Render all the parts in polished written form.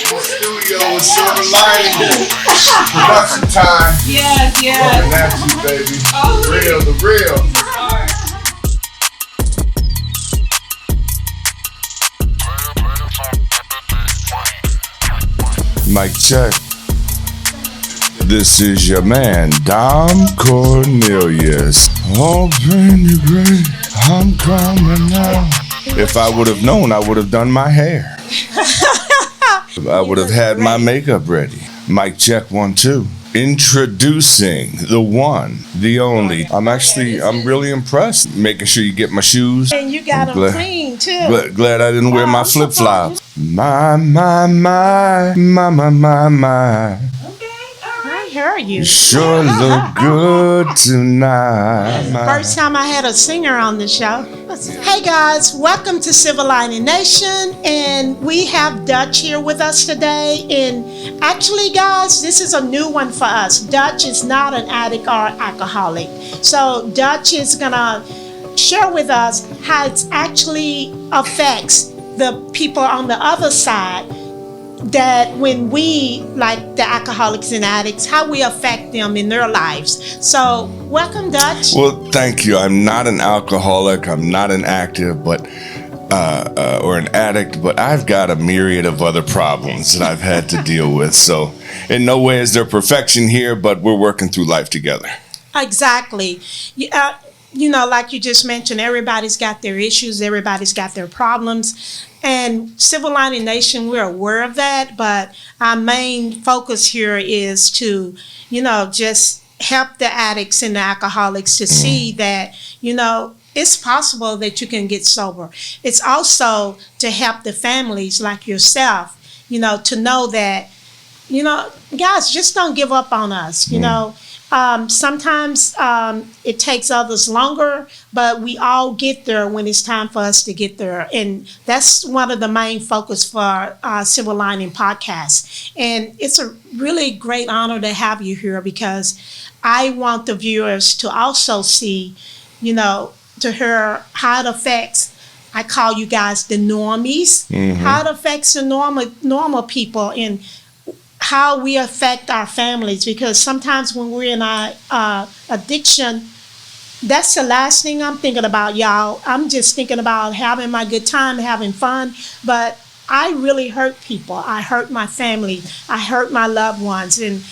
Studio with Silver Lining. Production time. Yes. Coming at you, baby. Oh, The real. Mic check. This is your man, Dom Cornelius. Open your grave, I'm coming now. If I would have known, I would have done my hair. I would have had my makeup ready. Mic check 1, 2. Introducing the one, the only. I'm really impressed. Making sure you get my shoes. And you got them clean too. Glad I didn't wear my flip flops. My. I heard you. You sure look good tonight. First time I had a singer on the show. Hey guys, welcome to Silver Lining Nation, and we have Dutch here with us today. And actually, guys, this is a new one for us. Dutch is not an addict or alcoholic, so Dutch is gonna share with us how it actually affects the people on the other side. That when we, like the alcoholics and addicts, how we affect them in their lives. So, welcome, Dutch. Well, thank you. I'm not an alcoholic. I'm not an active, or an addict, but I've got a myriad of other problems that I've had to deal with. So, in no way is there perfection here, but we're working through life together. Exactly. You know, like you just mentioned, everybody's got their issues. Everybody's got their problems. And Silver Lining Nation, we're aware of that, but our main focus here is to, just help the addicts and the alcoholics to see that, it's possible that you can get sober. It's also to help the families like yourself, to know that, guys, just don't give up on us, Sometimes it takes others longer, but we all get there when it's time for us to get there. And that's one of the main focus for Silver Lining Podcast. And it's a really great honor to have you here because I want the viewers to also see, to hear how it affects, I call you guys the normies, how it affects the normal people and how we affect our families, because sometimes when we're in our addiction, that's the last thing I'm thinking about, y'all. I'm just thinking about having my good time, having fun, but I really hurt people. I hurt my family. I hurt my loved ones, and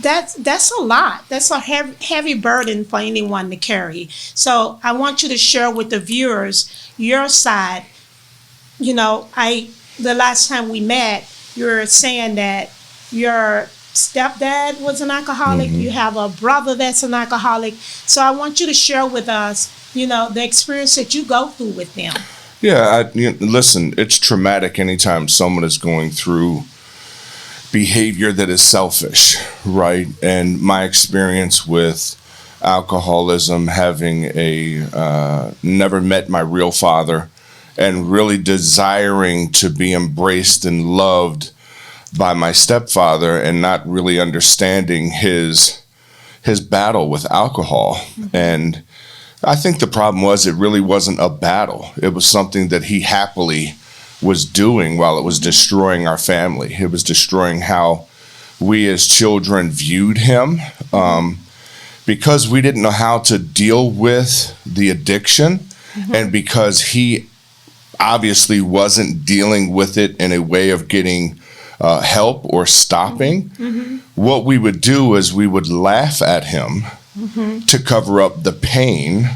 that's a lot. That's a heavy burden for anyone to carry. So I want you to share with the viewers your side. The last time we met, you're saying that your stepdad was an alcoholic. You have a brother that's an alcoholic. So I want you to share with us, the experience that you go through with them. Yeah, listen, it's traumatic anytime someone is going through behavior that is selfish, right? And my experience with alcoholism, having never met my real father, and really desiring to be embraced and loved by my stepfather and not really understanding his battle with alcohol. And I think the problem was it really wasn't a battle. It was something that he happily was doing while it was destroying our family. It was destroying how we as children viewed him, because we didn't know how to deal with the addiction, and because he obviously wasn't dealing with it in a way of getting help or stopping. What we would do is we would laugh at him to cover up the pain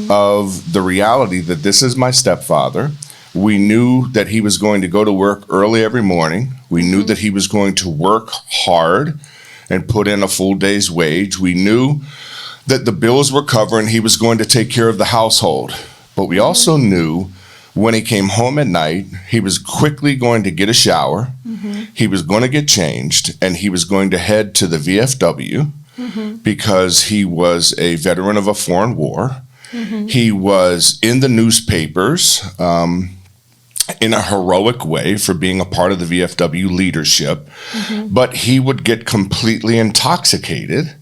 of the reality that this is my stepfather. We knew that he was going to go to work early every morning. We knew that he was going to work hard and put in a full day's wage. We knew that the bills were covered and he was going to take care of the household. But we also knew when he came home at night, he was quickly going to get a shower, he was going to get changed, and he was going to head to the VFW because he was a veteran of a foreign war. He was in the newspapers in a heroic way for being a part of the VFW leadership, but he would get completely intoxicated.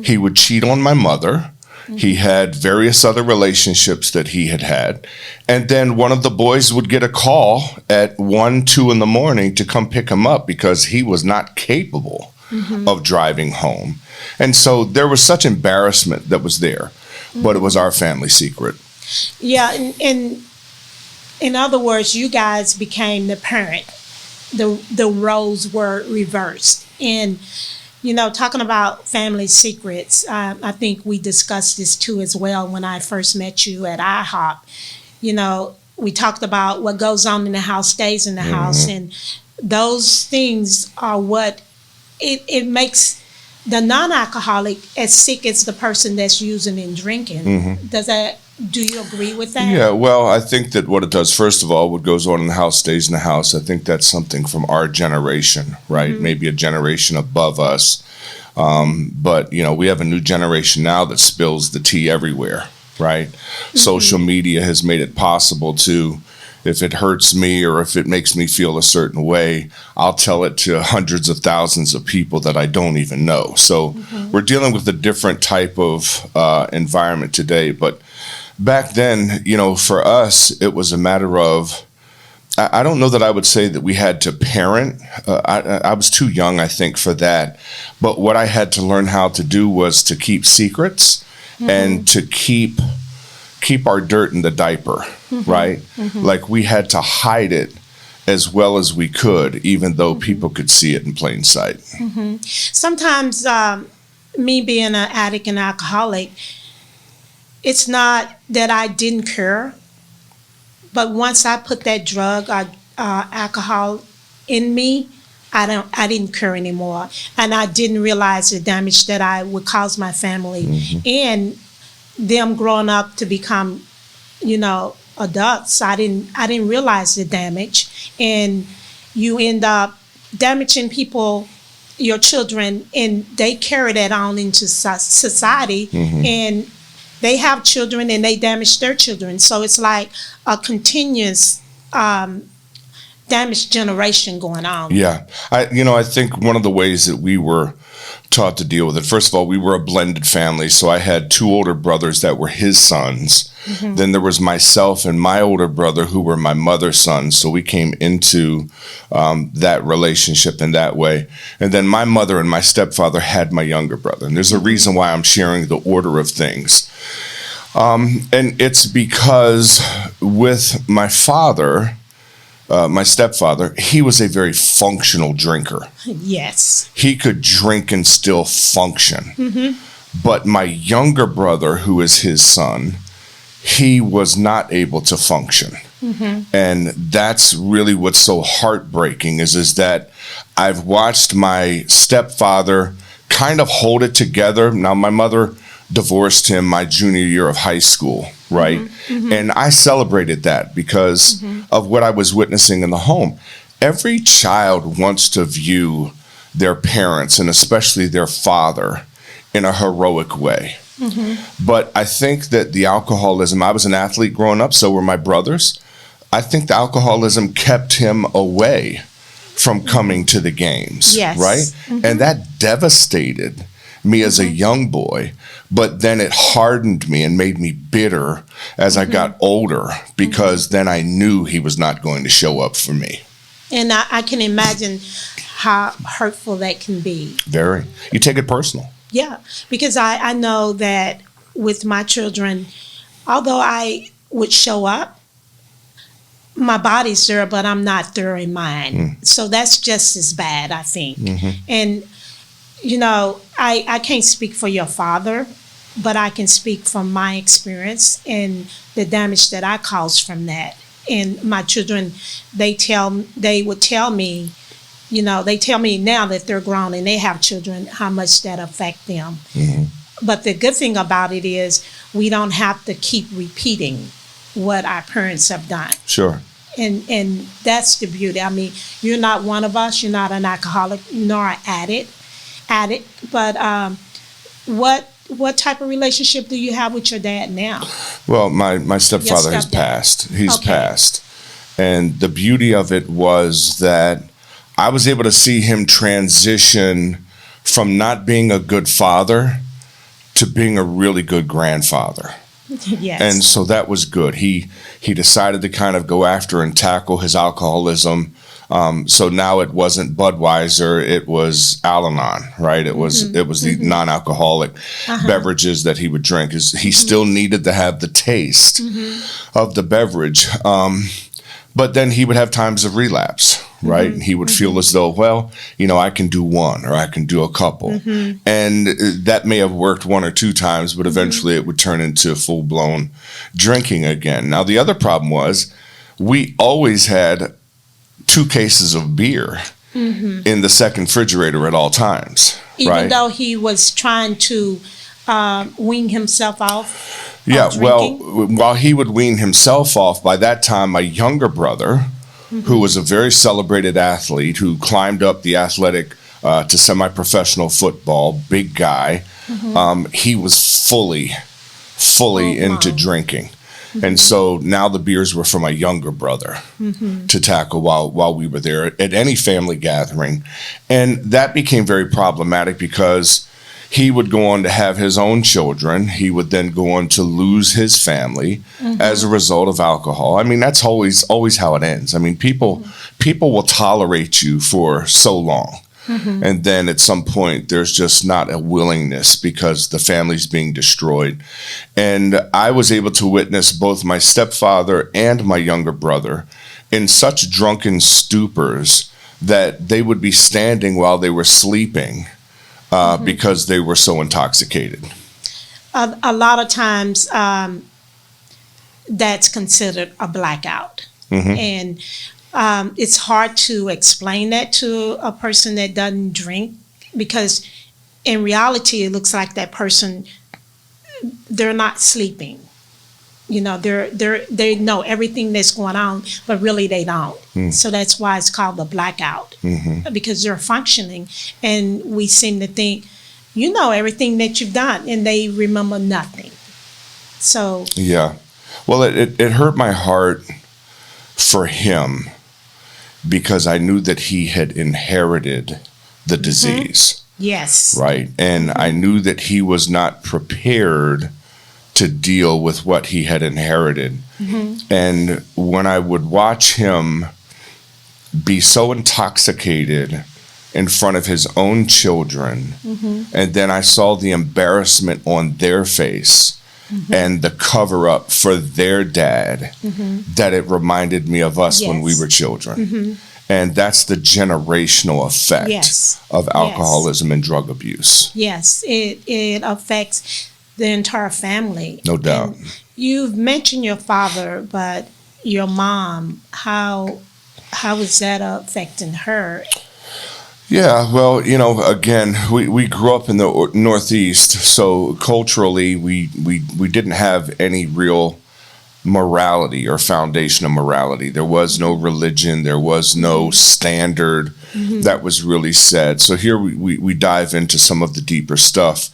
He would cheat on my mother. He had various other relationships that he had had. And then one of the boys would get a call at 1, 2 in the morning to come pick him up because he was not capable of driving home. And so there was such embarrassment that was there, but it was our family secret. Yeah, and in other words, you guys became the parent. The roles were reversed. And, you know, talking about family secrets, I think we discussed this too as well when I first met you at IHOP. You know, we talked about what goes on in the house stays in the house. And those things are what it makes the non-alcoholic as sick as the person that's using and drinking. Do you agree with that? Yeah, well, I think that what it does, first of all, what goes on in the house stays in the house. I think that's something from our generation, right? Maybe a generation above us. But, you know, we have a new generation now that spills the tea everywhere, right? Social media has made it possible to, if it hurts me or if it makes me feel a certain way, I'll tell it to hundreds of thousands of people that I don't even know. So we're dealing with a different type of environment today. But back then, you know, for us, it was a matter of, I don't know that I would say that we had to parent. I was too young, I think, for that. But what I had to learn how to do was to keep secrets and to keep our dirt in the diaper, right? Like we had to hide it as well as we could, even though people could see it in plain sight. Sometimes me being an addict and alcoholic, it's not that I didn't care, but once I put that drug or alcohol in me, I didn't care anymore, and I didn't realize the damage that I would cause my family and them growing up to become, you know, adults. I didn't realize the damage, and you end up damaging people, your children, and they carry that on into society, and they have children and they damage their children. So it's like a continuous damaged generation going on. Yeah. I think one of the ways that we were taught to deal with it, first of all, we were a blended family. So I had 2 older brothers that were his sons. Then there was myself and my older brother who were my mother's sons. So we came into that relationship in that way. And then my mother and my stepfather had my younger brother. And there's a reason why I'm sharing the order of things. And it's because with my father, my stepfather, he was a very functional drinker. Yes. He could drink and still function. But my younger brother, who is his son, he was not able to function. And that's really what's so heartbreaking is that I've watched my stepfather kind of hold it together. Now, my mother divorced him my junior year of high school, right? And I celebrated that because of what I was witnessing in the home. Every child wants to view their parents, and especially their father, in a heroic way. But I think that the alcoholism, I was an athlete growing up, so were my brothers. I think the alcoholism kept him away from coming to the games, right? And that devastated me as a young boy, but then it hardened me and made me bitter as I got older, because then I knew he was not going to show up for me. And I can imagine how hurtful that can be. Very. You take it personal. Yeah, because I know that with my children, although I would show up, my body's there, but I'm not there in mind. So that's just as bad, I think. And, you know, I can't speak for your father, but I can speak from my experience and the damage that I caused from that. And my children, they would tell me, you know, they tell me now that they're grown and they have children, how much that affect them. But the good thing about it is we don't have to keep repeating what our parents have done. Sure. And that's the beauty. I mean, you're not one of us. You're not an alcoholic, nor an addict. But what type of relationship do you have with your dad now? Well, my stepfather has passed. He's passed. And the beauty of it was that I was able to see him transition from not being a good father to being a really good grandfather. Yes. And so that was good. He decided to kind of go after and tackle his alcoholism. So now it wasn't Budweiser, it was Al-Anon, right? It was the non-alcoholic beverages that he would drink. He still needed to have the taste of the beverage. But then he would have times of relapse, right? He would feel as though, well, I can do one or I can do a couple. And that may have worked one or two times, but eventually it would turn into full-blown drinking again. Now, the other problem was we always had 2 cases of beer in the second refrigerator at all times, Even though he was trying to wean himself off. Yeah, well, while he would wean himself off, by that time, my younger brother, who was a very celebrated athlete, who climbed up the athletic to semi-professional football, big guy, he was fully into drinking. And so now the beers were for my younger brother to tackle while we were there at any family gathering. And that became very problematic because he would go on to have his own children. He would then go on to lose his family as a result of alcohol. I mean, that's always how it ends. I mean, people will tolerate you for so long. And then at some point, there's just not a willingness because the family's being destroyed. And I was able to witness both my stepfather and my younger brother in such drunken stupors that they would be standing while they were sleeping because they were so intoxicated. A lot of times that's considered a blackout. And it's hard to explain that to a person that doesn't drink because in reality, it looks like that person, they're not sleeping. They know everything that's going on, but really they don't. So that's why it's called the blackout because they're functioning, and we seem to think, everything that you've done, and they remember nothing. So yeah, well, it hurt my heart for him because I knew that he had inherited the disease. Yes. Right, and I knew that he was not prepared to deal with what he had inherited. And when I would watch him be so intoxicated in front of his own children, and then I saw the embarrassment on their face and the cover up for their dad, that it reminded me of us when we were children. And that's the generational effect of alcoholism and drug abuse. Yes, it affects the entire family. No doubt. And you've mentioned your father, but your mom, how is that affecting her? Yeah, well, again, we grew up in the Northeast, so culturally we didn't have any real morality or foundation of morality. There was no religion, there was no standard that was really said. So here we dive into some of the deeper stuff.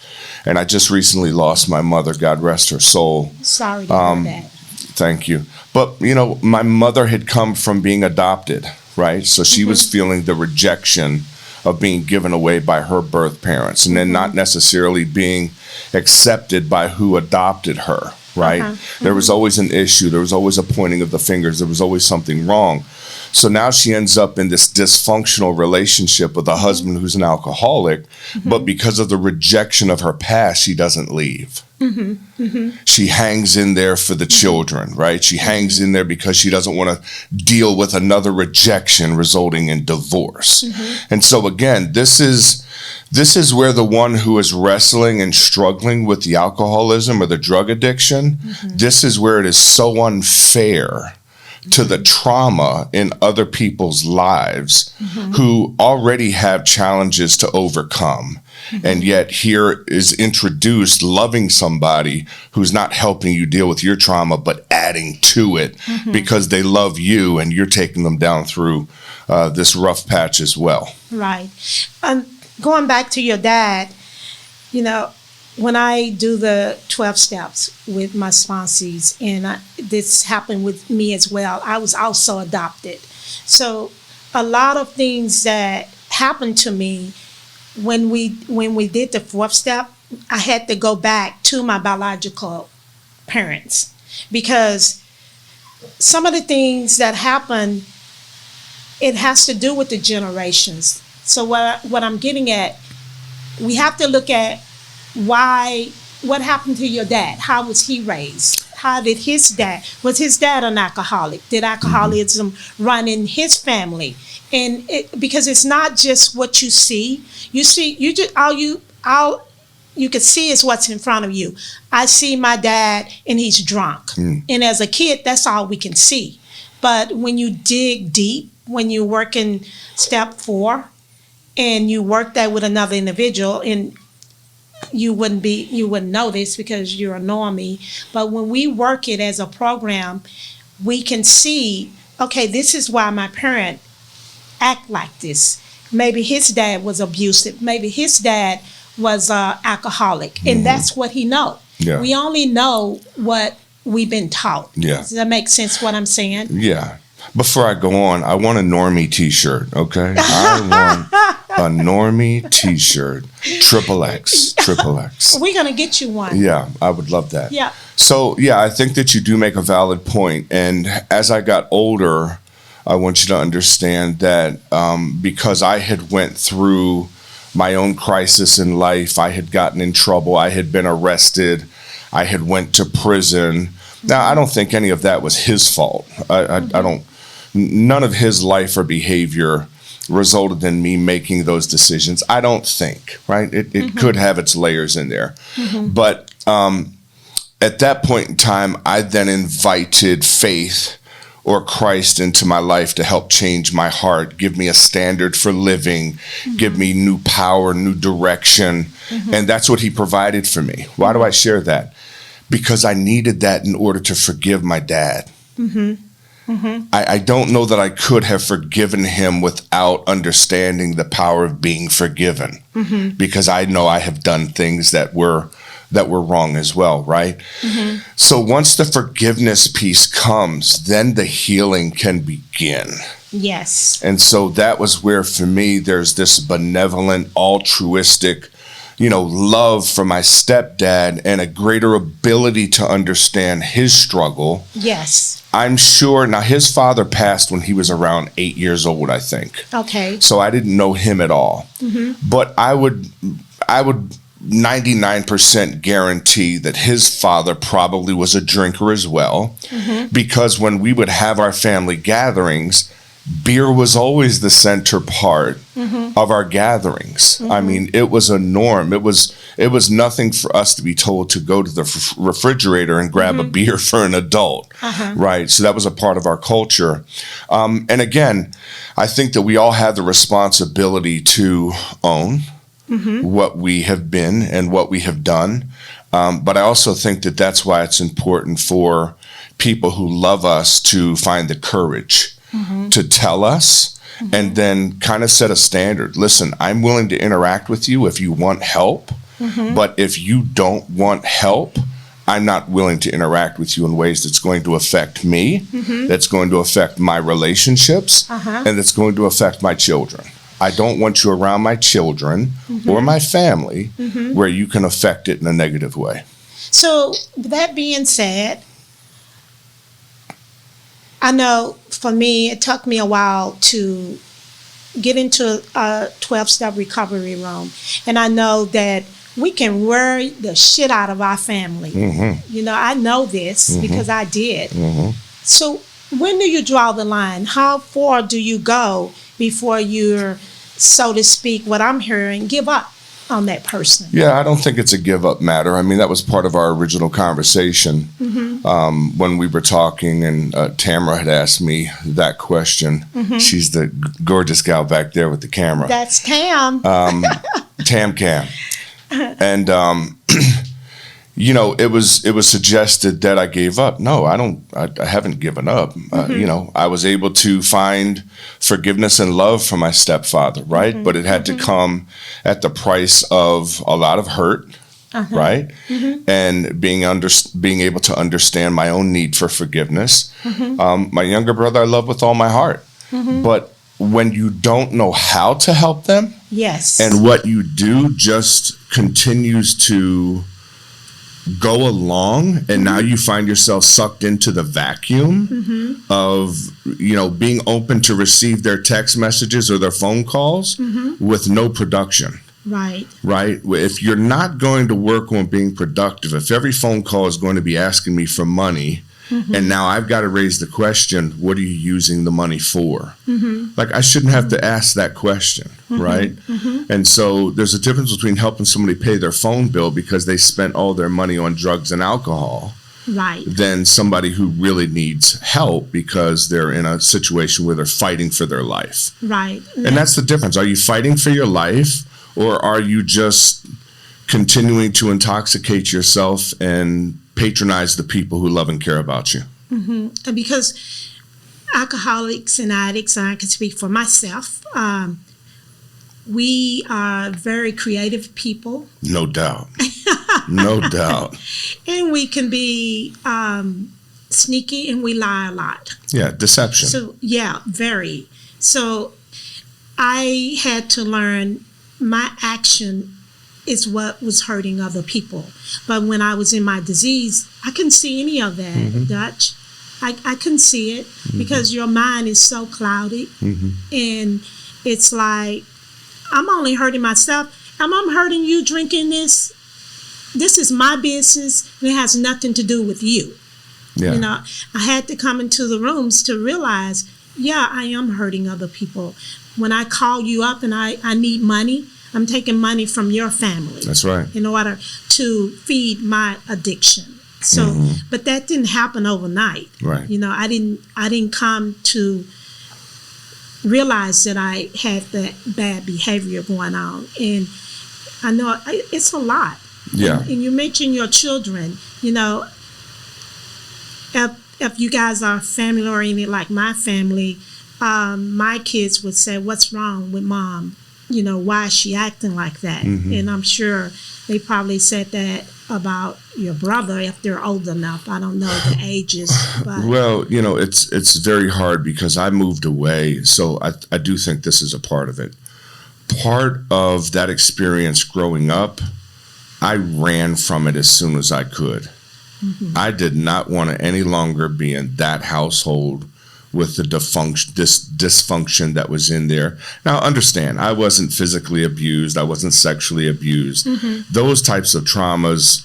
And I just recently lost my mother, God rest her soul. Sorry to hear that. Thank you. But, my mother had come from being adopted, right? So she was feeling the rejection of being given away by her birth parents and then not necessarily being accepted by who adopted her, right? There was always an issue. There was always a pointing of the fingers. There was always something wrong. So now she ends up in this dysfunctional relationship with a husband who's an alcoholic, but because of the rejection of her past, she doesn't leave. She hangs in there for the children, right? She hangs in there because she doesn't want to deal with another rejection resulting in divorce. And so again, this is where the one who is wrestling and struggling with the alcoholism or the drug addiction, this is where it is so unfair to the trauma in other people's lives who already have challenges to overcome. And yet here is introduced loving somebody who's not helping you deal with your trauma, but adding to it because they love you and you're taking them down through this rough patch as well. Right. Going back to your dad, when I do the 12 steps with my sponsees, and this happened with me as well, I was also adopted. So a lot of things that happened to me when we did the 4th step, I had to go back to my biological parents, because some of the things that happen, it has to do with the generations. So what I'm getting at, we have to look at what happened to your dad? How was he raised? How did was his dad an alcoholic? Did alcoholism run in his family? And because it's not just what you see. All you can see is what's in front of you. I see my dad and he's drunk. And as a kid, that's all we can see. But when you dig deep, when you work in step 4 and you work that with another individual, and you wouldn't know this because you're a normie, but when we work it as a program, we can see, okay, this is why my parent act like this. Maybe his dad was abusive. Maybe his dad was alcoholic, and that's what he know. Yeah. We only know what we've been taught. Yeah. Does that make sense what I'm saying? Yeah. Before I go on, I want a normie t-shirt, okay? I want a normie t-shirt. XXX. We're going to get you one. Yeah, I would love that. Yeah. So, yeah, I think that you do make a valid point. And as I got older, I want you to understand that because I had went through my own crisis in life, I had gotten in trouble, I had been arrested, I had went to prison. Now, I don't think any of that was his fault. None of his life or behavior resulted in me making those decisions. I don't think, right? It could have its layers in there. But at that point in time, I then invited faith or Christ into my life to help change my heart, give me a standard for living, give me new power, new direction. And that's what he provided for me. Why do I share that? Because I needed that in order to forgive my dad. I don't know that I could have forgiven him without understanding the power of being forgiven, because I know I have done things that were wrong as well, right? So once the forgiveness piece comes, then the healing can begin. Yes. And so that was where, for me, there's this benevolent, altruistic, love for my stepdad and a greater ability to understand his struggle. Yes. I'm sure, now his father passed when he was around 8 years old, I think. Okay. So I didn't know him at all. But I would 99% guarantee that his father probably was a drinker as well, because when we would have our family gatherings, beer was always the center part of our gatherings. I mean, it was a norm. It was nothing for us to be told to go to the refrigerator and grab a beer for an adult, right? So that was a part of our culture. And again, I think that we all have the responsibility to own what we have been and what we have done. But I also think that that's why it's important for people who love us to find the courage to tell us and then kind of set a standard. Listen, I'm willing to interact with you if you want help, but if you don't want help, I'm not willing to interact with you in ways that's going to affect me, that's going to affect my relationships, and that's going to affect my children. I don't want you around my children or my family where you can affect it in a negative way. So that being said, I know for me, it took me a while to get into a 12-step recovery room. And I know that we can worry the shit out of our family. I know this because I did. So when do you draw the line? How far do you go before you're, so to speak, what I'm hearing, give up on that person? Yeah, I don't think it's a give up matter. I mean, that was part of our original conversation when we were talking, and Tamara had asked me that question. She's the gorgeous gal back there with the camera. That's Tam. Tam. And it was suggested that I gave up. No, I haven't given up. I was able to find forgiveness and love from my stepfather, right? But it had to come at the price of a lot of hurt, right? And being able to understand my own need for forgiveness. My younger brother I love with all my heart. But when you don't know how to help them, Yes. And what you do just continues to go along, and now you find yourself sucked into the vacuum of, being open to receive their text messages or their phone calls with no production. Right. Right? If you're not going to work on being productive, if every phone call is going to be asking me for money, and now I've got to raise the question, what are you using the money for? Like, I shouldn't have to ask that question, right? And so there's a difference between helping somebody pay their phone bill because they spent all their money on drugs and alcohol, right, than somebody who really needs help because they're in a situation where they're fighting for their life. Right. And that's the difference. Are you fighting for your life, or are you just continuing to intoxicate yourself and patronize the people who love and care about you? And because alcoholics and addicts, and I can speak for myself, we are very creative people. No doubt. No doubt. And we can be sneaky, and we lie a lot. Yeah, deception. So, yeah, very. So I had to learn my action is what was hurting other people. But when I was in my disease, I couldn't see any of that, Dutch. I couldn't see it because your mind is so cloudy. And it's like, I'm only hurting myself. I'm hurting you drinking this. This is my business, and it has nothing to do with you. Yeah. I had to come into the rooms to realize, yeah, I am hurting other people. When I call you up and I need money, I'm taking money from your family. That's right. In order to feed my addiction. So, but that didn't happen overnight. Right. I didn't come to realize that I had that bad behavior going on. And I know it's a lot. Yeah. And you mentioned your children, if you guys are family oriented like my family, my kids would say, what's wrong with mom? Why is she acting like that? And I'm sure they probably said that about your brother if they're old enough. I don't know the ages. But. Well, it's very hard because I moved away. So I do think this is a part of it. Part of that experience growing up, I ran from it as soon as I could. I did not want to any longer be in that household with the dysfunction that was in there. Now, understand, I wasn't physically abused. I wasn't sexually abused. Those types of traumas,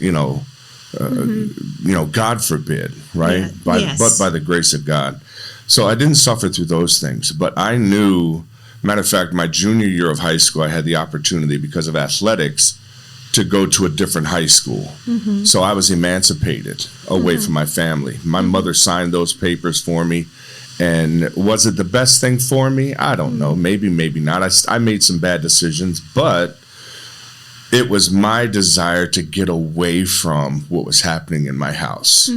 God forbid, right? Yeah. But by the grace of God. So I didn't suffer through those things. But I knew, matter of fact, my junior year of high school, I had the opportunity because of athletics to go to a different high school. So I was emancipated away from my family. My mother signed those papers for me. And was it the best thing for me? I don't know. Maybe not. I made some bad decisions, but it was my desire to get away from what was happening in my house.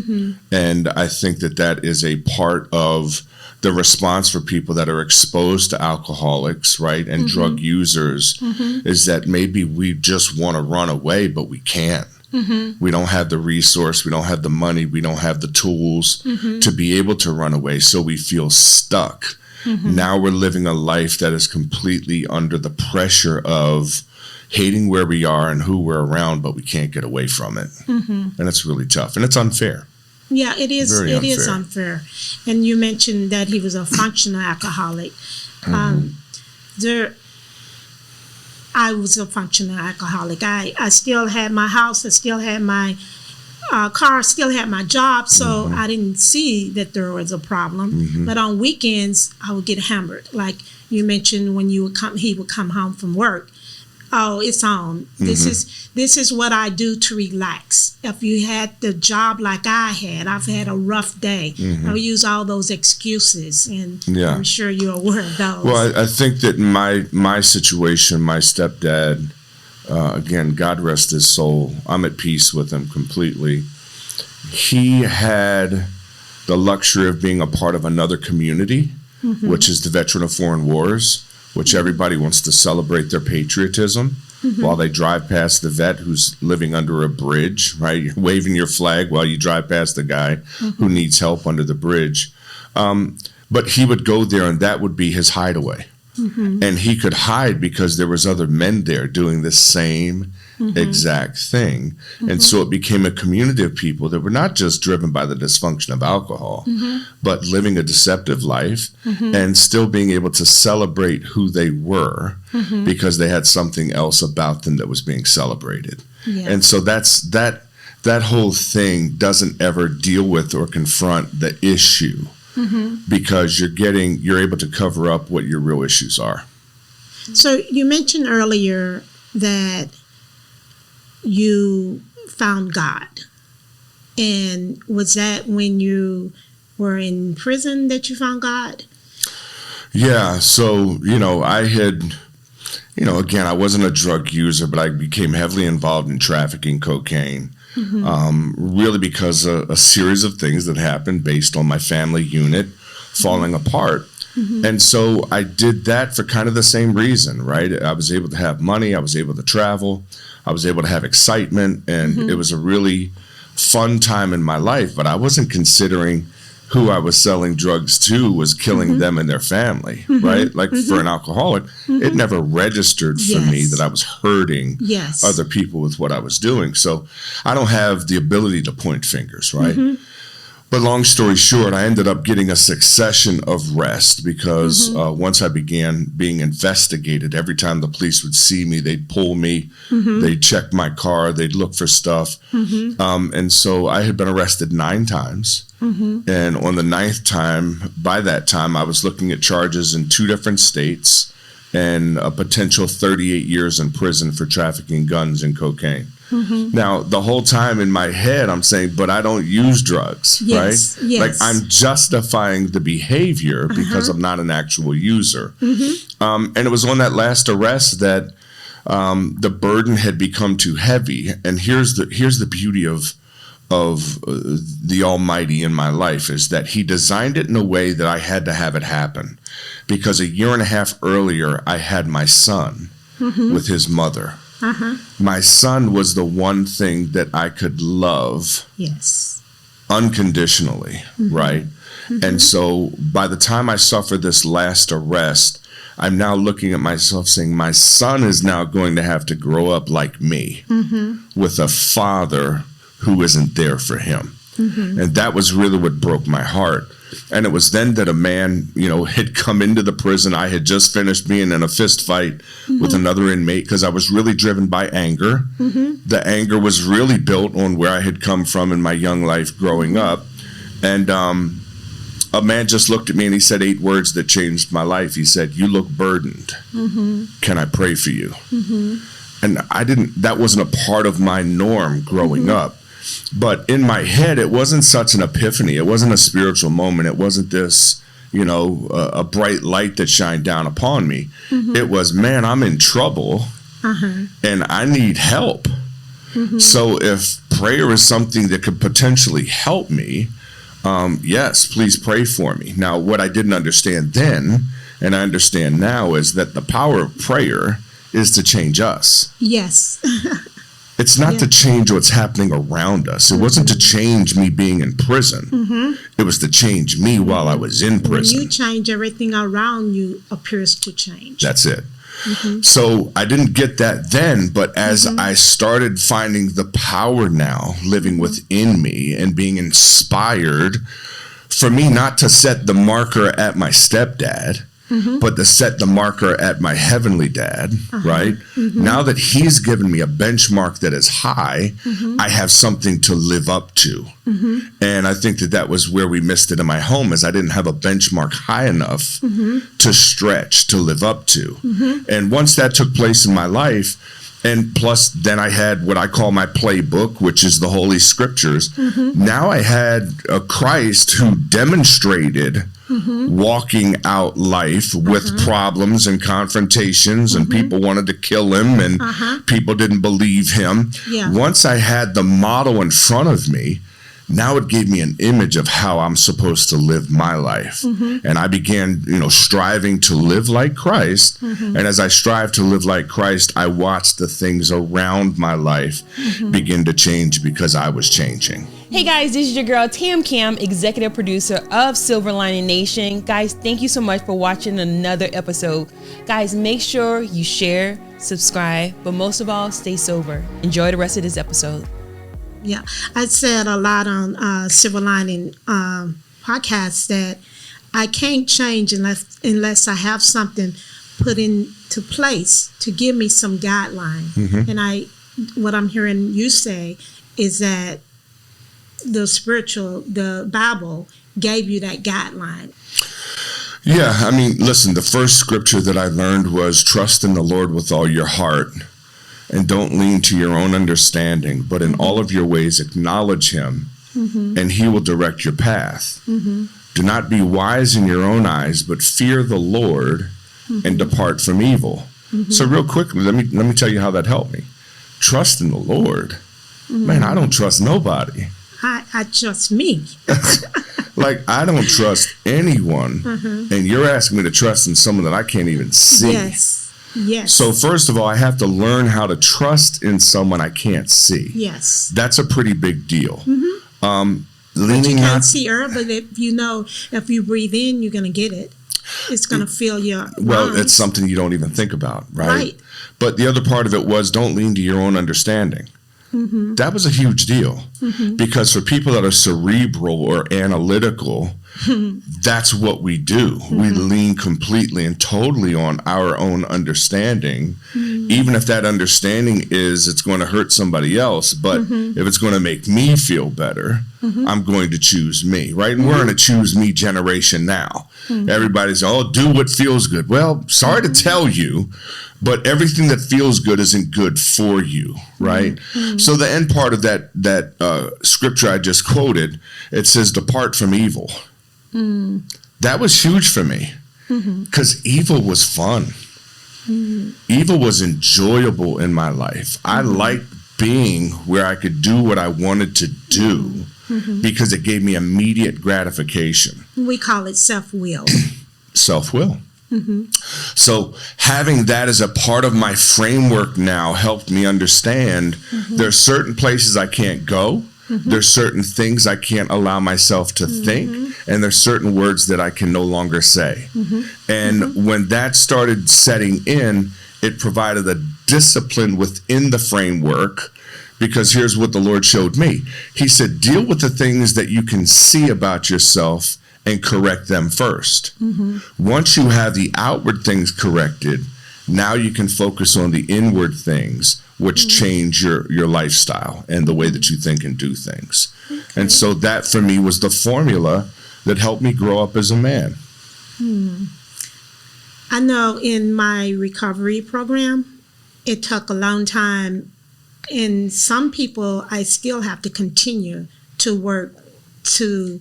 And I think that is a part of the response for people that are exposed to alcoholics, right, and drug users, is that maybe we just want to run away, but we can't. We don't have the resource, we don't have the money, we don't have the tools to be able to run away, so we feel stuck. Now we're living a life that is completely under the pressure of hating where we are and who we're around, but we can't get away from it. And it's really tough, and it's unfair. Yeah, it is. Very it is unfair. And you mentioned that he was a functional alcoholic. I was a functional alcoholic. I still had my house. I still had my car. Still had my job. So I didn't see that there was a problem. But on weekends, I would get hammered. Like you mentioned, when he would come home from work. Oh, it's on. This is what I do to relax. If you had the job like I had, I've had a rough day. I would use all those excuses, and I'm sure you're aware of those. Well, I think that my situation, my stepdad, again, God rest his soul, I'm at peace with him completely. He had the luxury of being a part of another community, which is the Veteran of Foreign Wars, which everybody wants to celebrate their patriotism while they drive past the vet who's living under a bridge, right? You're waving your flag while you drive past the guy who needs help under the bridge. But he would go there, and that would be his hideaway. and he could hide because there was other men there doing the same exact thing. And so it became a community of people that were not just driven by the dysfunction of alcohol, but living a deceptive life and still being able to celebrate who they were because they had something else about them that was being celebrated. And so that whole thing doesn't ever deal with or confront the issue because you're able to cover up what your real issues are. So you mentioned earlier that you found God. And was that when you were in prison that you found God? Yeah. So, I had, again, I wasn't a drug user, but I became heavily involved in trafficking cocaine. Really because a series of things that happened based on my family unit falling apart. And so I did that for kind of the same reason, right? I was able to have money. I was able to travel. I was able to have excitement. And it was a really fun time in my life. But I wasn't considering who I was selling drugs to was killing them and their family, right? Like for an alcoholic, it never registered for me that I was hurting other people with what I was doing. So I don't have the ability to point fingers, right? But long story short, I ended up getting a succession of rest because once I began being investigated, every time the police would see me, they'd pull me, they'd check my car, they'd look for stuff. And so I had been arrested 9 times. And on the 9th time, by that time, I was looking at charges in 2 different states and a potential 38 years in prison for trafficking guns and cocaine. Now, the whole time in my head, I'm saying, but I don't use drugs, right? Like I'm justifying the behavior because I'm not an actual user. And it was on that last arrest that the burden had become too heavy. And here's the beauty of the Almighty in my life is that he designed it in a way that I had to have it happen. Because a year and a half earlier, I had my son with his mother. My son was the one thing that I could love unconditionally, right? And so by the time I suffered this last arrest, I'm now looking at myself saying, my son is now going to have to grow up like me with a father who isn't there for him. And that was really what broke my heart. And it was then that a man, had come into the prison. I had just finished being in a fist fight with another inmate because I was really driven by anger. The anger was really built on where I had come from in my young life growing up. And a man just looked at me and he said 8 words that changed my life. He said, "You look burdened. Can I pray for you?" And that wasn't a part of my norm growing up. But in my head, it wasn't such an epiphany. It wasn't a spiritual moment. It wasn't this, a bright light that shined down upon me. It was, man, I'm in trouble and I need help. So if prayer is something that could potentially help me, yes, please pray for me. Now, what I didn't understand then, and I understand now, is that the power of prayer is to change us. It's not to change what's happening around us. It wasn't to change me being in prison. It was to change me while I was in prison. When you change, everything around you appears to change. That's it. So I didn't get that then, but as I started finding the power now living within me and being inspired for me not to set the marker at my stepdad, but to set the marker at my heavenly dad, right? Now that he's given me a benchmark that is high, I have something to live up to. And I think that was where we missed it in my home, is I didn't have a benchmark high enough to stretch, to live up to. And once that took place in my life, and plus then I had what I call my playbook, which is the Holy Scriptures. Now I had a Christ who demonstrated walking out life with problems and confrontations, and people wanted to kill him, and people didn't believe him. Once I had the model in front of me, now it gave me an image of how I'm supposed to live my life. And I began, striving to live like Christ. And as I strive to live like Christ, I watched the things around my life begin to change because I was changing. Hey guys, this is your girl Tam Cam, executive producer of Silver Lining Nation. Guys, thank you so much for watching another episode. Guys, make sure you share, subscribe, but most of all, stay sober. Enjoy the rest of this episode. Yeah, I said a lot on Silver Lining podcast that I can't change unless I have something put into place to give me some guideline. And what I'm hearing you say is that the Bible gave you that guideline. Yeah, I mean, listen, the first scripture that I learned was trust in the Lord with all your heart and don't lean to your own understanding, but in all of your ways acknowledge him and he will direct your path. Do not be wise in your own eyes, but fear the Lord and depart from evil. So real quickly, let me tell you how that helped me. Trust in the Lord. Man, I don't trust nobody. I trust me. Like, I don't trust anyone. And you're asking me to trust in someone that I can't even see. Yes. So first of all, I have to learn how to trust in someone I can't see. Yes. That's a pretty big deal. But you can't see her, but if you breathe in, you're going to get it. It's going to fill your lungs. It's something you don't even think about, right? But the other part of it was don't lean to your own understanding. That was a huge deal because for people that are cerebral or analytical, that's what we do. We lean completely and totally on our own understanding, even if that understanding is it's going to hurt somebody else. But if it's going to make me feel better, I'm going to choose me, right? And we're in a choose me generation now. Everybody's, do what feels good. Well, sorry to tell you, but everything that feels good isn't good for you, right? So the end part of that scripture I just quoted, it says, depart from evil. That was huge for me because evil was fun. Evil was enjoyable in my life. I liked being where I could do what I wanted to do because it gave me immediate gratification. We call it self-will. Self-will. So having that as a part of my framework now helped me understand there's certain places I can't go. There's certain things I can't allow myself to think. And there's certain words that I can no longer say. And when that started setting in, it provided a discipline within the framework. Because here's what the Lord showed me. He said, deal with the things that you can see about yourself and correct them first. Once you have the outward things corrected, now you can focus on the inward things, which change your lifestyle and the way that you think and do things. And so that for me was the formula that helped me grow up as a man. I know in my recovery program, it took a long time. And some people, I still have to continue to work to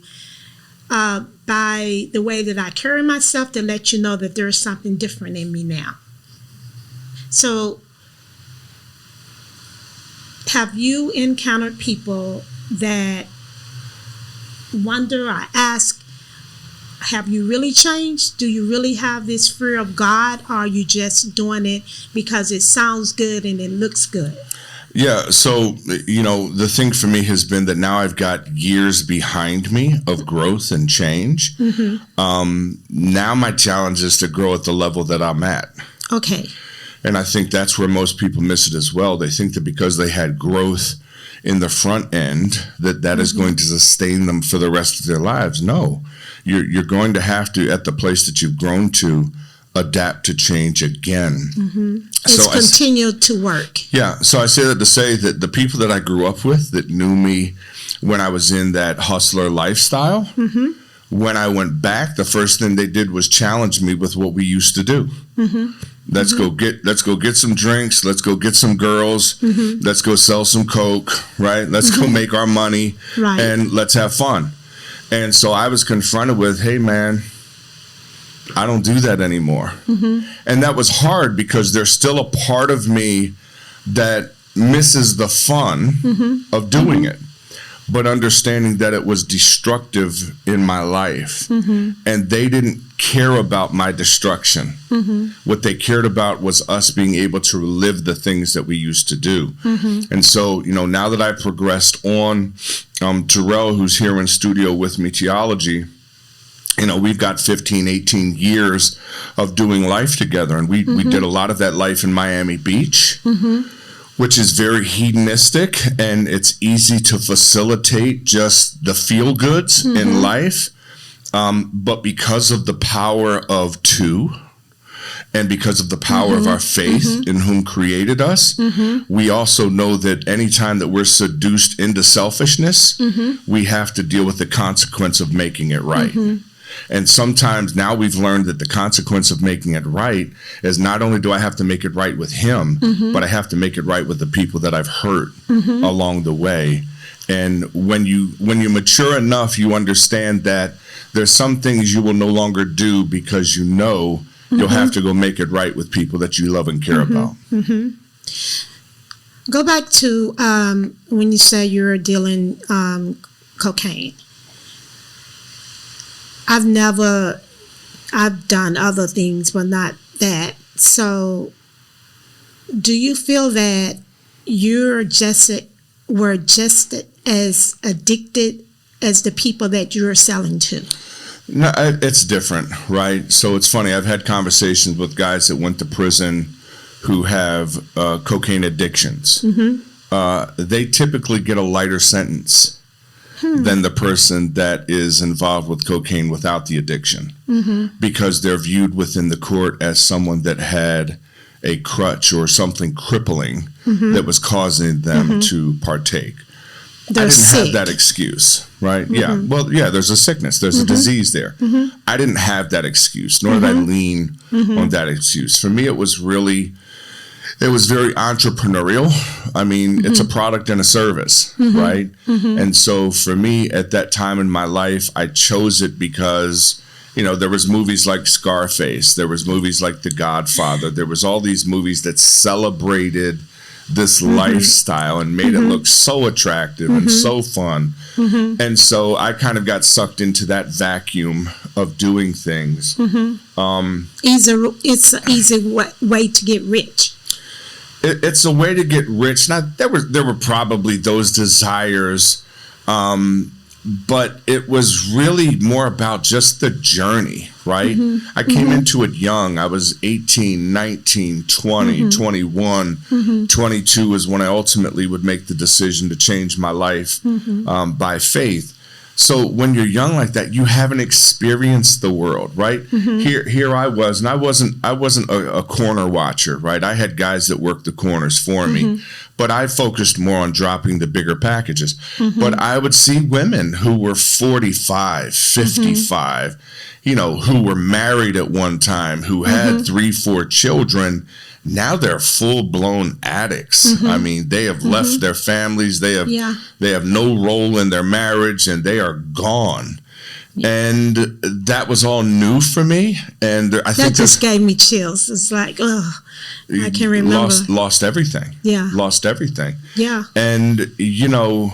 by the way that I carry myself to let you know that there's something different in me now. So have you encountered people that wonder or ask, have you really changed? Do you really have this fear of God? Or are you just doing it because it sounds good and it looks good? Yeah, so, the thing for me has been that now I've got years behind me of growth and change. Now my challenge is to grow at the level that I'm at. Okay. And I think that's where most people miss it as well. They think that because they had growth in the front end, that is going to sustain them for the rest of their lives. No, you're going to have to, at the place that you've grown to, adapt to change again. It's continued to work. Yeah, so I say that to say that the people that I grew up with that knew me when I was in that hustler lifestyle, when I went back, the first thing they did was challenge me with what we used to do. Let's go get some drinks. Let's go get some girls. Let's go sell some coke, right? Let's go make our money, and let's have fun. And so I was confronted with, hey, man, I don't do that anymore. And that was hard because there's still a part of me that misses the fun of doing it. but understanding that it was destructive in my life. And they didn't care about my destruction. What they cared about was us being able to live the things that we used to do. And so, you know, now that I've progressed on, Terrell, who's here in studio with me, Theology, you know, we've got 15, 18 years of doing life together. And we did a lot of that life in Miami Beach, which is very hedonistic, and it's easy to facilitate just the feel goods in life. But because of the power of two, and because of the power of our faith in whom created us, we also know that anytime that we're seduced into selfishness, we have to deal with the consequence of making it right. And sometimes now we've learned that the consequence of making it right is not only do I have to make it right with him, but I have to make it right with the people that I've hurt along the way. And when you mature enough, you understand that there's some things you will no longer do because you know you'll have to go make it right with people that you love and care about. Go back to when you say you're dealing cocaine. I've done other things, but not that. So do you feel that were just as addicted as the people that you're selling to? No, it's different, right? So it's funny. I've had conversations with guys that went to prison who have cocaine addictions. They typically get a lighter sentence than the person that is involved with cocaine without the addiction, because they're viewed within the court as someone that had a crutch or something crippling that was causing them to partake. They're I didn't sick. have that excuse, right? Yeah. Well, yeah, there's a sickness. There's a disease there. I didn't have that excuse, nor did I lean on that excuse. For me, it was very entrepreneurial. I mean, it's a product and a service, right? And so for me, at that time in my life, I chose it because, you know, there was movies like Scarface. There was movies like The Godfather. There was all these movies that celebrated this lifestyle and made it look so attractive and so fun. And so I kind of got sucked into that vacuum of doing things. It's an easy way to get rich. It's a way to get rich. Now, there were probably those desires, but it was really more about just the journey, right? I came into it young. I was 18, 19, 20, 21, 22 is when I ultimately would make the decision to change my life by faith. So when you're young like that, you haven't experienced the world, right? Here I was, and I wasn't a corner watcher, right? I had guys that worked the corners for me, but I focused more on dropping the bigger packages. But I would see women who were 45, 55, you know, who were married at one time, who had 3-4 children. Now they're full-blown addicts. I mean, they have left their families. They have no role in their marriage, and they are gone. And that was all new for me. And I think that just gave me chills. It's like, oh, I can't remember. Lost everything. Yeah. Lost everything. Yeah. And, you know,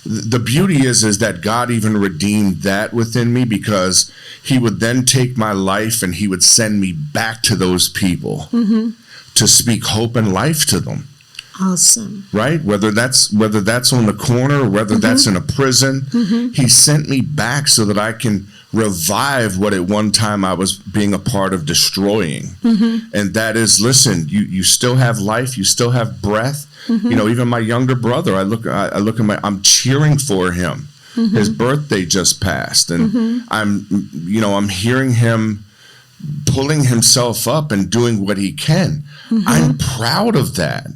the beauty is that God even redeemed that within me, because he would then take my life and he would send me back to those people to speak hope and life to them. Awesome. Right? Whether that's on the corner or whether that's in a prison, he sent me back so that I can revive what at one time I was being a part of destroying. And that is, listen, you still have life, you still have breath. You know, even my younger brother, I look at I'm cheering for him. His birthday just passed, and I'm hearing him pulling himself up and doing what he can. I'm proud of that.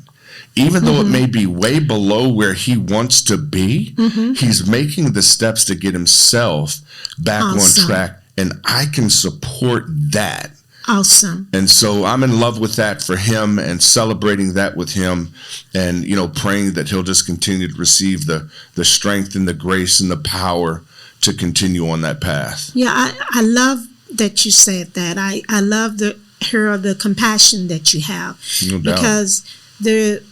Even though it may be way below where he wants to be, he's making the steps to get himself back on track, and I can support that. Awesome. And so I'm in love with that for him, and celebrating that with him, and, you know, praying that he'll just continue to receive the strength and the grace and the power to continue on that path. Yeah, I love that you said that. I love the compassion that you have. No doubt. Because the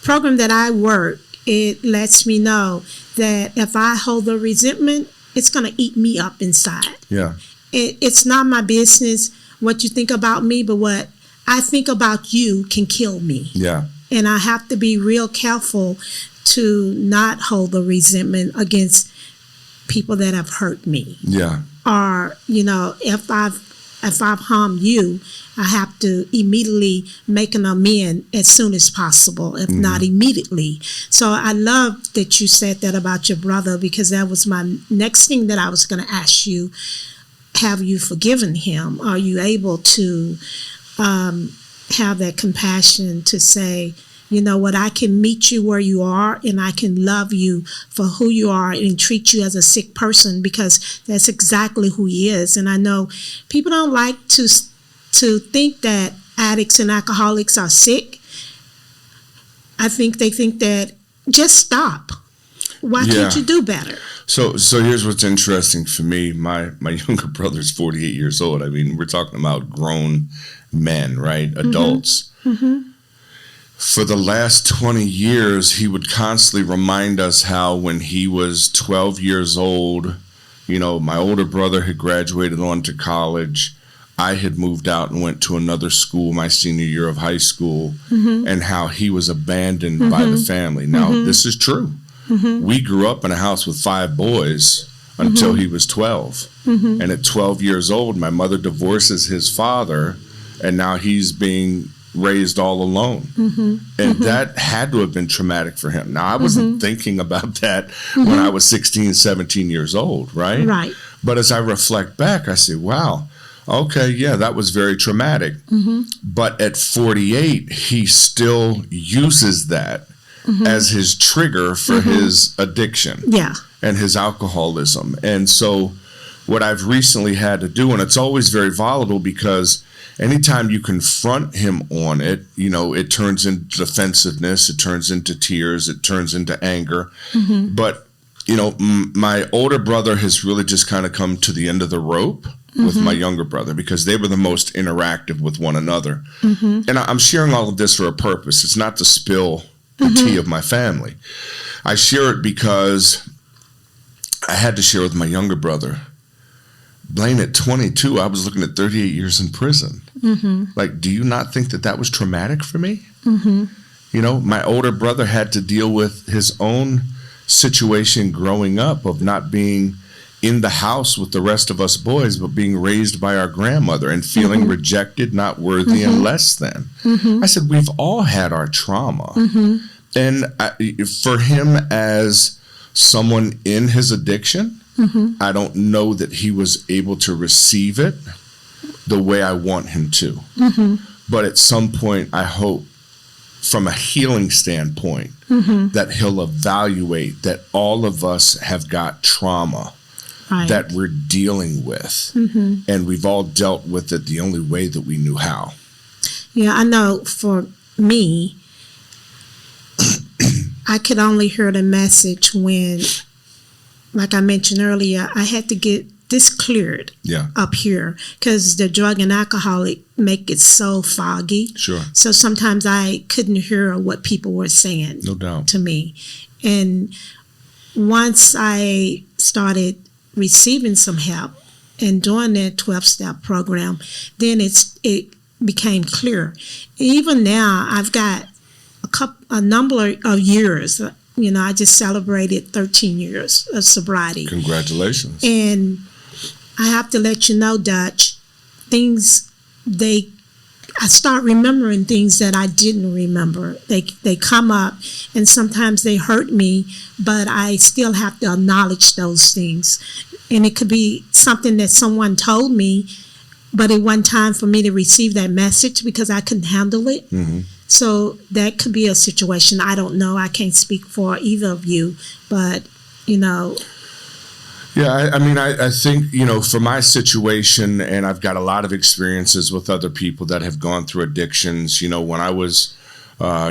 program that I work, it lets me know that if I hold the resentment, it's going to eat me up inside. Yeah. It's not my business what you think about me, but what I think about you can kill me. Yeah. And I have to be real careful to not hold the resentment against people that have hurt me. Yeah. Or, if I've harmed you, I have to immediately make an amend as soon as possible, if not immediately. So I love that you said that about your brother, because that was my next thing that I was going to ask you. Have you forgiven him? Are you able to have that compassion to say, you know what, I can meet you where you are, and I can love you for who you are and treat you as a sick person, because that's exactly who he is. And I know people don't like to think that addicts and alcoholics are sick. I think they think that just stop. Why can't you do better? So here's what's interesting for me. My younger brother's 48 years old. I mean, we're talking about grown men, right? Adults. For the last 20 years, he would constantly remind us how when he was 12 years old, my older brother had graduated on to college. I had moved out and went to another school my senior year of high school, and how he was abandoned by the family. Now, this is true. We grew up in a house with 5 boys until he was 12. And at 12 years old, my mother divorces his father, and now he's being raised all alone. And that had to have been traumatic for him. Now, I wasn't thinking about that when I was 16, 17 years old, right? Right. But as I reflect back, I say, wow, okay, yeah, that was very traumatic. But at 48, he still uses that as his trigger for his addiction and his alcoholism. And so what I've recently had to do, and it's always very volatile, because anytime you confront him on it, it turns into defensiveness, it turns into tears, it turns into anger. But, my older brother has really just kind of come to the end of the rope with my younger brother, because they were the most interactive with one another. And I'm sharing all of this for a purpose. It's not to spill the tea of my family. I share it because I had to share with my younger brother. Blaine, at 22, I was looking at 38 years in prison. Like, do you not think that was traumatic for me? My older brother had to deal with his own situation growing up of not being in the house with the rest of us boys, but being raised by our grandmother and feeling rejected, not worthy, and less than. I said, we've all had our trauma. And for him, as someone in his addiction, I don't know that he was able to receive it the way I want him to. But at some point, I hope, from a healing standpoint, that he'll evaluate that all of us have got trauma that we're dealing with. And we've all dealt with it the only way that we knew how. Yeah, I know for me, I could only hear the message when, like I mentioned earlier, I had to get this cleared up here, because the drug and alcoholic make it so foggy. Sure. So sometimes I couldn't hear what people were saying. No doubt. To me. And once I started receiving some help and doing that 12-step program, then it became clear. Even now, I've got a number of years. I just celebrated 13 years of sobriety. Congratulations. And I have to let you know, Dutch, I start remembering things that I didn't remember. They come up, and sometimes they hurt me, but I still have to acknowledge those things. And it could be something that someone told me, but it wasn't time for me to receive that message because I couldn't handle it. So that could be a situation. I don't know. I can't speak for either of you, but, Yeah, I think, for my situation, and I've got a lot of experiences with other people that have gone through addictions. When I was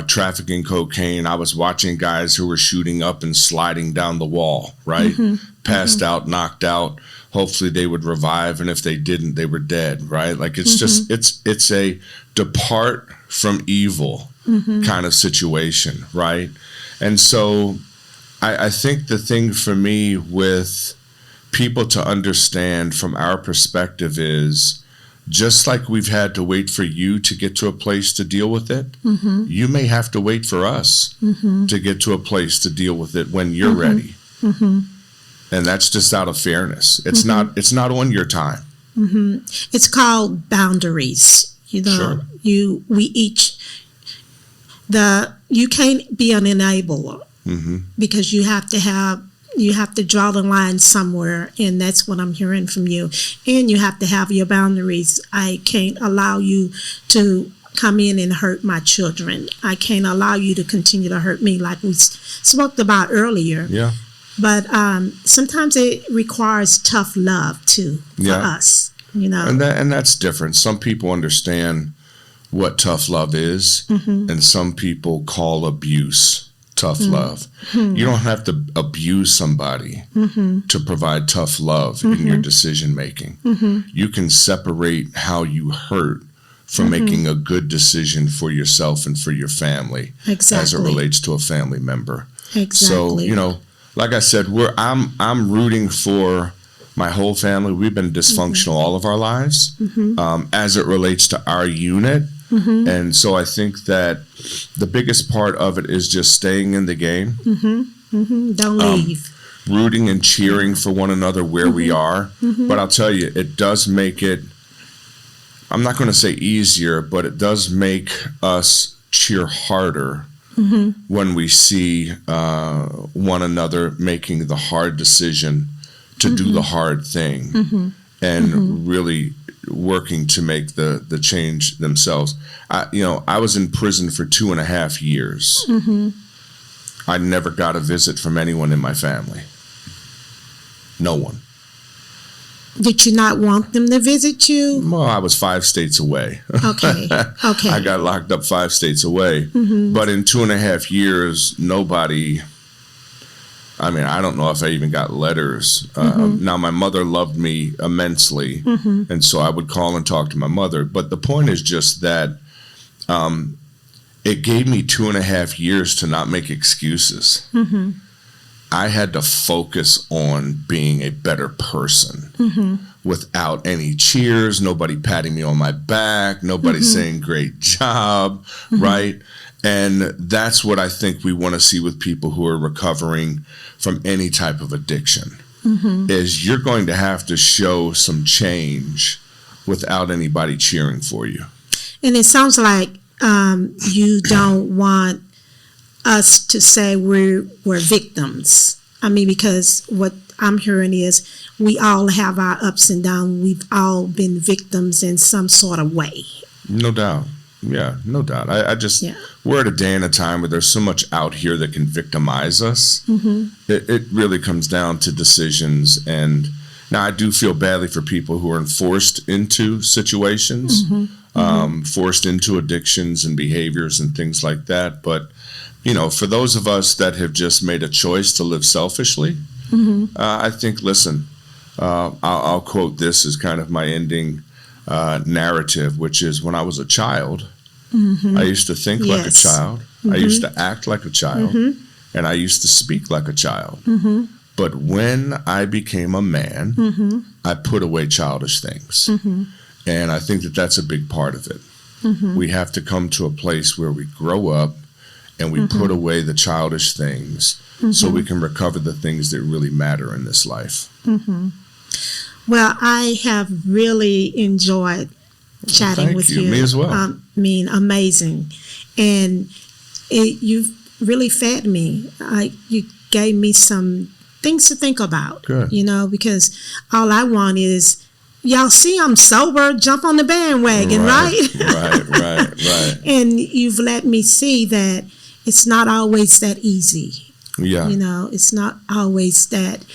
trafficking cocaine, I was watching guys who were shooting up and sliding down the wall, right? Passed out, knocked out. Hopefully they would revive, and if they didn't, they were dead, right? Like, it's just, it's a depart from evil kind of situation, right? And so I think the thing for me with people to understand from our perspective is, just like we've had to wait for you to get to a place to deal with it, you may have to wait for us to get to a place to deal with it when you're ready. And that's just out of fairness. It's not on your time. It's called boundaries. You know, Sure. you can't be an enabler because you have to draw the line somewhere, and that's what I'm hearing from you. And you have to have your boundaries. I can't allow you to come in and hurt my children. I can't allow you to continue to hurt me, like we spoke about earlier. Yeah. But sometimes it requires tough love too for us, you know. And that's different. Some people understand what tough love is, and some people call abuse tough love. You don't have to abuse somebody to provide tough love in your decision making. You can separate how you hurt from making a good decision for yourself and for your family as it relates to a family member. So, you know, like I said, I'm rooting for my whole family. We've been dysfunctional all of our lives as it relates to our unit. And so I think that the biggest part of it is just staying in the game. Don't leave. Rooting and cheering for one another where we are. But I'll tell you, it does make it, I'm not going to say easier, but it does make us cheer harder when we see one another making the hard decision to do the hard thing and really working to make the change themselves. I was in prison for 2.5 years. I never got a visit from anyone in my family. No one. Did you not want them to visit you? Well, I was 5 states away. Okay. I got locked up 5 states away. But in 2.5 years, nobody, I mean, I don't know if I even got letters. Now, my mother loved me immensely, and so I would call and talk to my mother. But the point is just that it gave me 2.5 years to not make excuses. I had to focus on being a better person without any cheers, nobody patting me on my back, nobody saying great job, right? And that's what I think we want to see with people who are recovering from any type of addiction, is you're going to have to show some change without anybody cheering for you. And it sounds like you don't want us to say we're victims. I mean, because what I'm hearing is we all have our ups and downs. We've all been victims in some sort of way. No doubt. Yeah, no doubt. I just, we're at a day and a time where there's so much out here that can victimize us. It really comes down to decisions. And now I do feel badly for people who are forced into situations, forced into addictions and behaviors and things like that. But, you know, for those of us that have just made a choice to live selfishly, I think, listen, I'll quote this as kind of my ending narrative, which is, when I was a child, I used to think like a child, I used to act like a child, and I used to speak like a child. But when I became a man, I put away childish things. And I think that that's a big part of it. We have to come to a place where we grow up and we put away the childish things so we can recover the things that really matter in this life. Well, I have really enjoyed chatting with you. Me as well. I mean, amazing. And you've really fed me. You gave me some things to think about. Good. You know, because all I want is, y'all see I'm sober, jump on the bandwagon, right? Right. And you've let me see that it's not always that easy. Yeah. You know, it's not always that.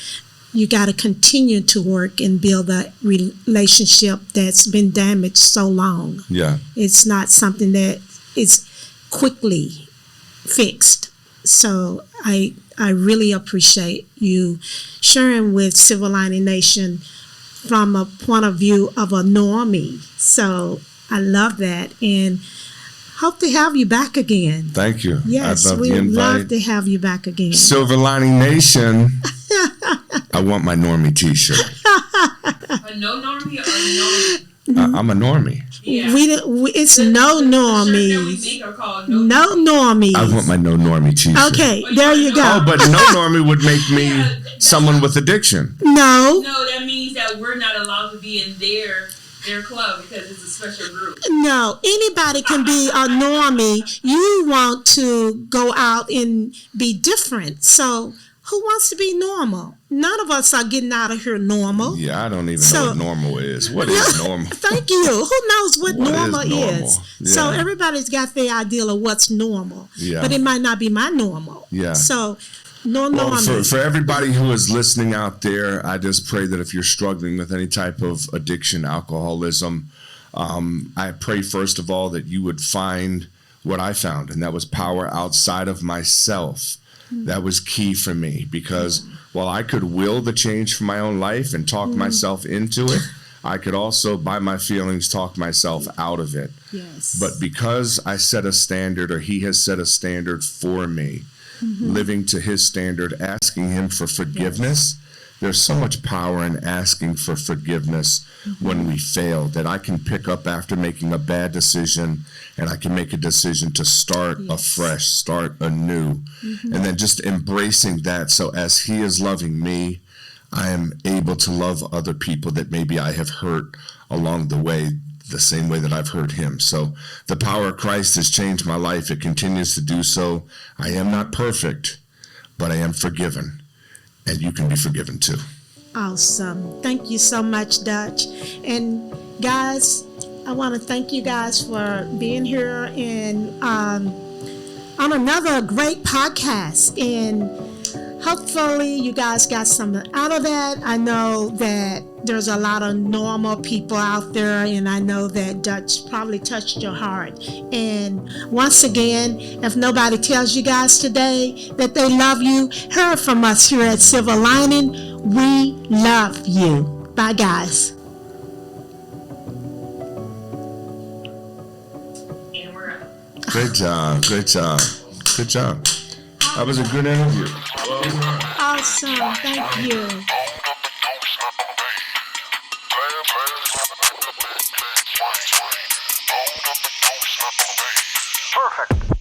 You got to continue to work and build that relationship that's been damaged so long. Yeah. It's not something that is quickly fixed. So I really appreciate you sharing with Silver Lining Nation from a point of view of a normie. So I love that. And Hope to have you back again. Thank you. Yes, I'd love we the would invite. love to have you back again. Silver Lining Nation. I want my normie t-shirt. A no normie or a normie? I'm a normie. Yeah. It's no normies. The shirts that we make are called No normies. I want my no normie t-shirt. Okay, there you go. Oh, but no normie would make me someone with addiction. No, No, that means that we're not allowed to be in their club because it's a special group. no. Anybody can be a normie. You want to go out and be different. So who wants to be normal? None of us are getting out of here normal. Yeah, I don't even know what normal is. What is normal? Thank you. Who knows what normal is normal? is? So Yeah. everybody's got their ideal of what's normal. Yeah. But it might not be my normal. Yeah. So no Well, normal. for everybody who is listening out there, I just pray that if you're struggling with any type of addiction, alcoholism, I pray first of all that you would find what I found, and that was power outside of myself. That was key for me because while I could will the change for my own life and talk myself into it, I could also, by my feelings, talk myself out of it. Yes. But because I set a standard, or he has set a standard for me, living to his standard, asking him for forgiveness, there's so much power in asking for forgiveness when we fail that I can pick up after making a bad decision, and I can make a decision to start afresh, start anew, and then just embracing that. So as he is loving me, I am able to love other people that maybe I have hurt along the way, the same way that I've hurt him. So the power of Christ has changed my life. It continues to do so. I am not perfect, but I am forgiven, and you can be forgiven too. Awesome. Thank you so much, Dutch. And guys, I want to thank you guys for being here and on another great podcast. And hopefully you guys got something out of that. I know that there's a lot of normal people out there, and I know that Dutch probably touched your heart. And once again, if nobody tells you guys today that they love you, hear from us here at Silver Lining. We love you. Bye, guys. And we're up. Great job. Great job. Good job. That was a good interview. Awesome. Thank you.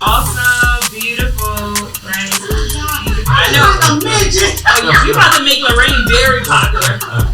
Awesome, beautiful, right? I know. Oh, you about to make Lorraine very popular.